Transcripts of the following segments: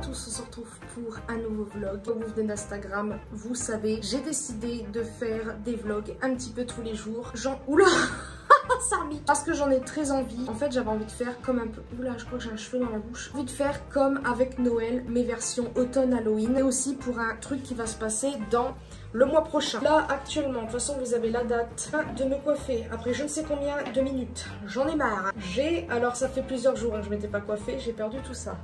tous, on se retrouve pour un nouveau vlog. Comme vous venez d'Instagram, vous savez, j'ai décidé de faire des vlogs un petit peu tous les jours. Oula parce que j'en ai très envie. En fait, j'avais envie de faire comme un peu... Oula, je crois que j'ai un cheveu dans la bouche. J'ai envie de faire comme avec Noël, mes versions automne Halloween. Et aussi pour un truc qui va se passer dans le mois prochain. Là, actuellement, de toute façon, vous avez la date de me coiffer. Après je ne sais combien de minutes. J'en ai marre. Alors ça fait plusieurs jours que je ne m'étais pas coiffée. J'ai perdu tout ça.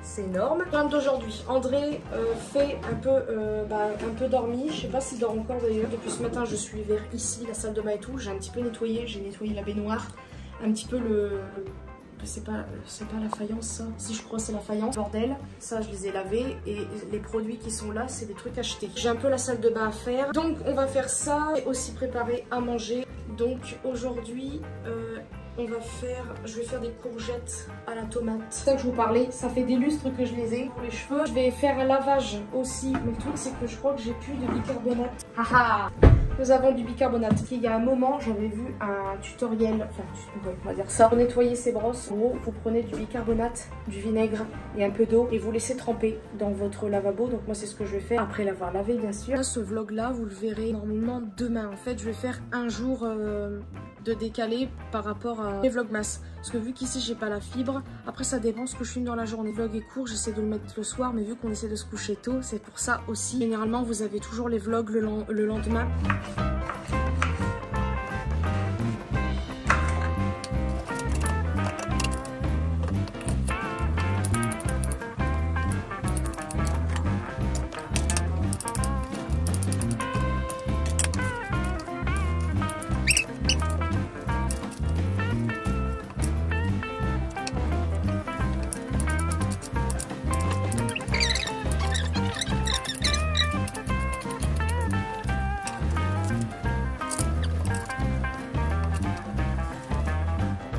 C'est énorme. Fin d'aujourd'hui. André fait un peu dormi. Je sais pas s'il dort encore d'ailleurs. Depuis ce matin, je suis vers ici, la salle de bain et tout. J'ai un petit peu nettoyé. J'ai nettoyé la baignoire. Un petit peu c'est pas la faïence ça. Si, je crois que c'est la faïence. Bordel. Ça, je les ai lavés. Et les produits qui sont là, c'est des trucs achetés. J'ai un peu la salle de bain à faire. Donc, on va faire ça. Et aussi préparer à manger. Donc, aujourd'hui... je vais faire des courgettes à la tomate. C'est ça que je vous parlais, ça fait des lustres que je les ai pour les cheveux. Je vais faire un lavage aussi, mais le truc c'est que je crois que j'ai plus de bicarbonate. Haha, nous avons du bicarbonate. Il y a un moment, j'avais vu un tutoriel, enfin on va dire ça, pour nettoyer ses brosses. En gros, vous prenez du bicarbonate, du vinaigre et un peu d'eau et vous laissez tremper dans votre lavabo. Donc moi c'est ce que je vais faire après l'avoir lavé bien sûr. Là, ce vlog là, vous le verrez normalement demain. En fait, je vais faire un jour de décalé par rapport à les vlogmas, parce que vu qu'ici j'ai pas la fibre, après ça dépend ce que je filme dans la journée. Le vlog est court, j'essaie de le mettre le soir, mais vu qu'on essaie de se coucher tôt, c'est pour ça aussi. Généralement vous avez toujours les vlogs le lendemain.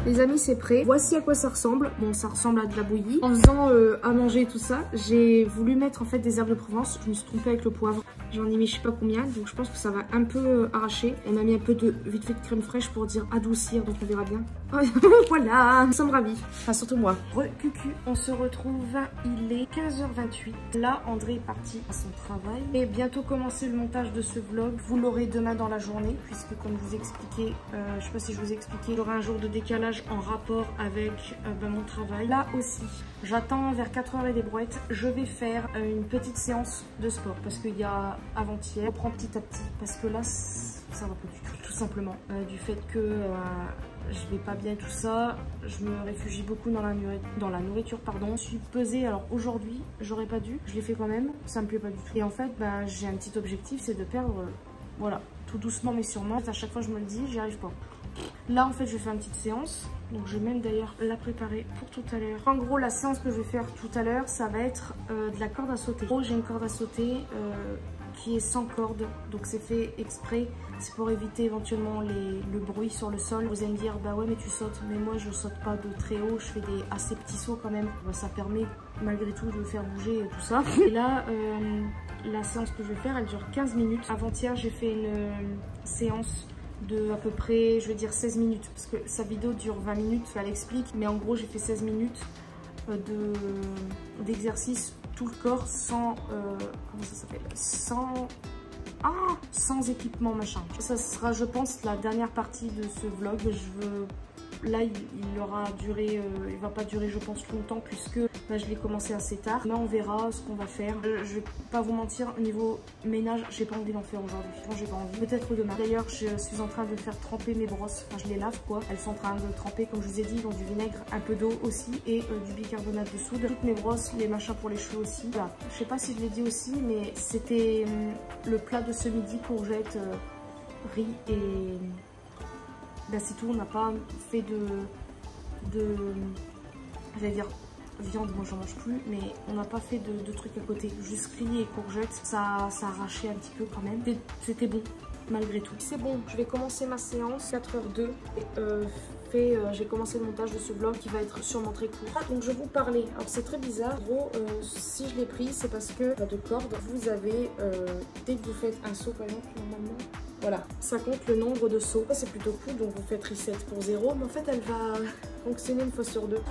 Les amis, c'est prêt. Voici à quoi ça ressemble. Bon, ça ressemble à de la bouillie. En faisant à manger et tout ça, j'ai voulu mettre en fait des herbes de Provence. Je me suis trompée avec le poivre. J'en ai mis je sais pas combien, donc je pense que ça va un peu arracher. On a mis un peu de vite fait de crème fraîche pour dire adoucir, donc on verra bien. Voilà, nous sommes ravis. Enfin, surtout moi. Cucu, on se retrouve. Il est 15h28. Là, André est parti à son travail. Et bientôt commencer le montage de ce vlog. Vous l'aurez demain dans la journée, puisque comme je vous expliquais, je sais pas si je vous ai expliqué, j'aurai un jour de décalage en rapport avec mon travail. Là aussi, j'attends vers 4h et des brouettes. Je vais faire une petite séance de sport parce qu'il y a avant-hier, on prend petit à petit parce que là, ça va pas du tout simplement. Du fait que je vais pas bien tout ça, je me réfugie beaucoup dans la nourriture, pardon. Je suis pesée, alors aujourd'hui, j'aurais pas dû, je l'ai fait quand même, ça me plaît pas du tout. Et en fait, j'ai un petit objectif, c'est de perdre, voilà, tout doucement mais sûrement. À chaque fois je me le dis, j'y arrive pas. Là en fait je vais faire une petite séance, donc je vais même d'ailleurs la préparer pour tout à l'heure. En gros la séance que je vais faire tout à l'heure, ça va être de la corde à sauter. En gros j'ai une corde à sauter qui est sans corde, donc c'est fait exprès, c'est pour éviter éventuellement le bruit sur le sol. Vous allez me dire bah ouais mais tu sautes, mais moi je saute pas de très haut, je fais des assez petits sauts quand même. Ça permet malgré tout de faire bouger et tout ça. Et là la séance que je vais faire elle dure 15 minutes. Avant-hier j'ai fait une séance de à peu près, je vais dire 16 minutes, parce que sa vidéo dure 20 minutes, elle explique, mais en gros j'ai fait 16 minutes d'exercice tout le corps sans, comment ça s'appelle, sans équipement machin. Ça sera je pense la dernière partie de ce vlog. Là il aura duré, il va pas durer je pense longtemps puisque je l'ai commencé assez tard. Là on verra ce qu'on va faire. Je vais pas vous mentir, au niveau ménage j'ai pas envie d'en faire aujourd'hui. J'ai pas envie, peut-être demain. D'ailleurs je suis en train de faire tremper mes brosses, enfin je les lave quoi. Elles sont en train de tremper comme je vous ai dit dans du vinaigre, un peu d'eau aussi et du bicarbonate de soude. Toutes mes brosses, les machins pour les cheveux aussi. Voilà. Je sais pas si je l'ai dit aussi mais c'était le plat de ce midi, courgettes, riz et... c'est tout, on n'a pas fait j'allais dire viande, moi j'en mange plus, mais on n'a pas fait de trucs à côté, juste riz et courgettes, ça arrachait un petit peu quand même, c'était bon malgré tout. C'est bon, je vais commencer ma séance, 4h02, j'ai commencé le montage de ce vlog qui va être sûrement très court. Donc je vous parlais, alors c'est très bizarre, en gros si je l'ai pris c'est parce que de corde, vous avez, dès que vous faites un saut par exemple normalement, voilà, ça compte le nombre de sauts. C'est plutôt cool, donc vous faites reset pour 0, mais en fait elle va fonctionner une fois sur deux.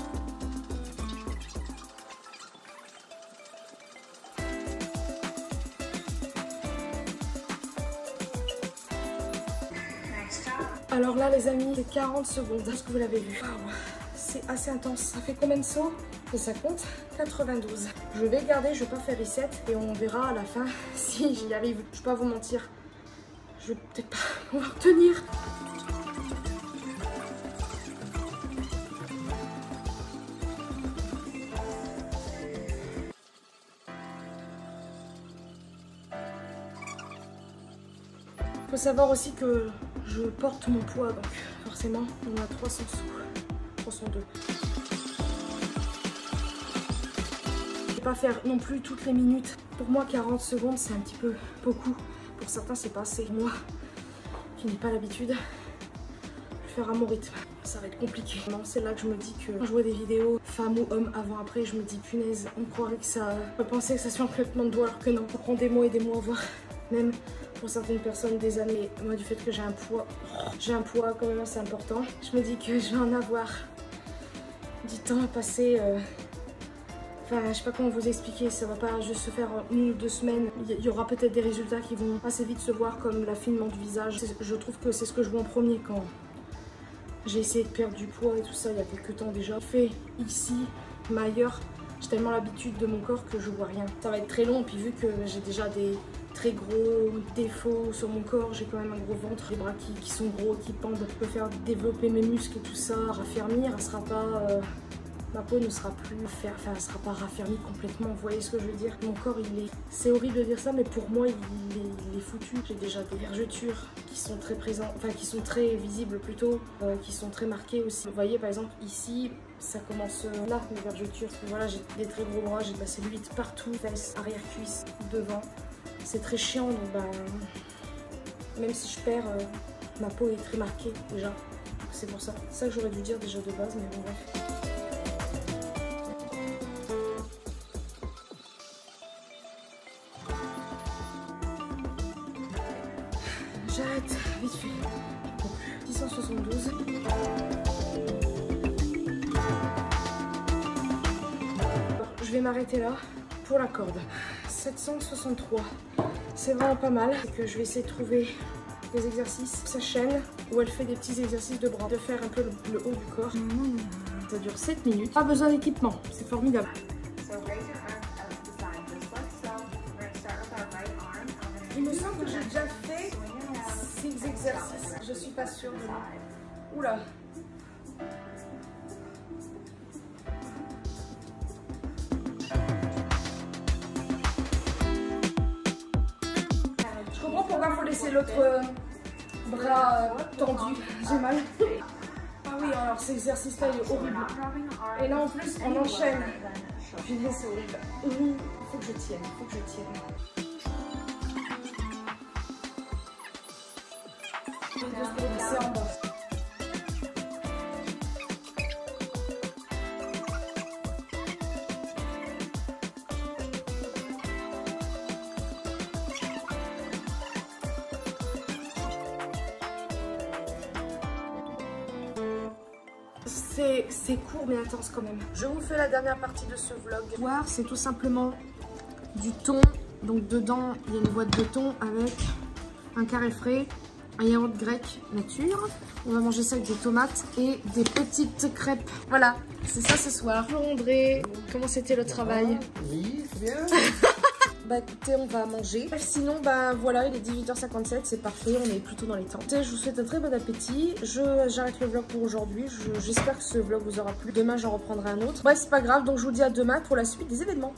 Alors là les amis, c'est 40 secondes. Est-ce que vous l'avez vu? Wow. C'est assez intense. Ça fait combien de sauts? Et ça compte 92. Je vais garder, je vais pas faire reset et on verra à la fin si j'y arrive. Je vais pas vous mentir. Je vais peut-être pas pouvoir tenir. Faut savoir aussi que je porte mon poids, donc forcément on a 300 sous, 302. Je vais pas faire non plus toutes les minutes. Pour moi 40 secondes c'est un petit peu beaucoup. Pour certains c'est pas assez. Moi qui n'ai pas l'habitude, je vais faire à mon rythme. Ça va être compliqué. C'est là que je me dis que quand je vois des vidéos femmes ou hommes avant après, je me dis punaise, on croirait que ça... On peut penser que ça se fait en claquement de doigts alors que non. Ça prend des mois et des mois voire même pour certaines personnes des années. Moi du fait que j'ai un poids quand même assez important, je me dis que je vais en avoir du temps à passer. Enfin je sais pas comment vous expliquer, ça va pas juste se faire en 1 ou 2 semaines. Il y aura peut-être des résultats qui vont assez vite se voir comme l'affinement du visage. Je trouve que c'est ce que je vois en premier quand j'ai essayé de perdre du poids et tout ça il y a quelques temps déjà. Fait ici, mais ailleurs, j'ai tellement l'habitude de mon corps que je vois rien. Ça va être très long, puis vu que j'ai déjà des très gros défauts sur mon corps, j'ai quand même un gros ventre, les bras qui sont gros, qui pendent. Je peux faire développer mes muscles et tout ça, raffermir. Ça sera pas... ma peau ne sera plus elle sera pas raffermie complètement, vous voyez ce que je veux dire. Mon corps il est... C'est horrible de dire ça, mais pour moi il est foutu. J'ai déjà des vergetures qui sont très présentes, enfin qui sont très visibles plutôt, qui sont très marquées aussi. Vous voyez par exemple ici, ça commence là mes vergetures. Voilà, j'ai des très gros bras, j'ai de la cellulite partout, fesses, arrière-cuisse, devant. C'est très chiant, donc bah, même si je perds, ma peau est très marquée déjà. C'est pour ça. C'est ça que j'aurais dû dire déjà de base, mais bon bref. J'arrête vite fait. Bon, 672. Je vais m'arrêter là pour la corde. 763. C'est vraiment pas mal. Et que je vais essayer de trouver des exercices. Sa chaîne où elle fait des petits exercices de bras. De faire un peu le haut du corps. Ça dure 7 minutes. Pas besoin d'équipement. C'est formidable. Il me semble que j'ai déjà fait 6 exercices. Je suis pas sûre de moi. Oula. Je comprends pourquoi il faut laisser l'autre bras tendu. J'ai mal. Ah oui, alors cet exercice-là, il est horrible. Et là, en plus, on enchaîne. Putain, c'est horrible. Il faut que je tienne, il faut que je tienne. C'est en bas. C'est court mais intense quand même. Je vous fais la dernière partie de ce vlog. Voir, c'est tout simplement du thon. Donc dedans, il y a une boîte de thon avec un carré frais, un yaourt grec nature. On va manger ça avec des tomates et des petites crêpes. Voilà, c'est ça ce soir. Bonjour André, comment c'était le travail? Oui, c'est bien. Bah écoutez, on va manger. Sinon, bah voilà, il est 18h57, c'est parfait, on est plutôt dans les temps. Je vous souhaite un très bon appétit. J'arrête le vlog pour aujourd'hui. J'espère que ce vlog vous aura plu. Demain, j'en reprendrai un autre. Bref, c'est pas grave, donc je vous dis à demain pour la suite des événements.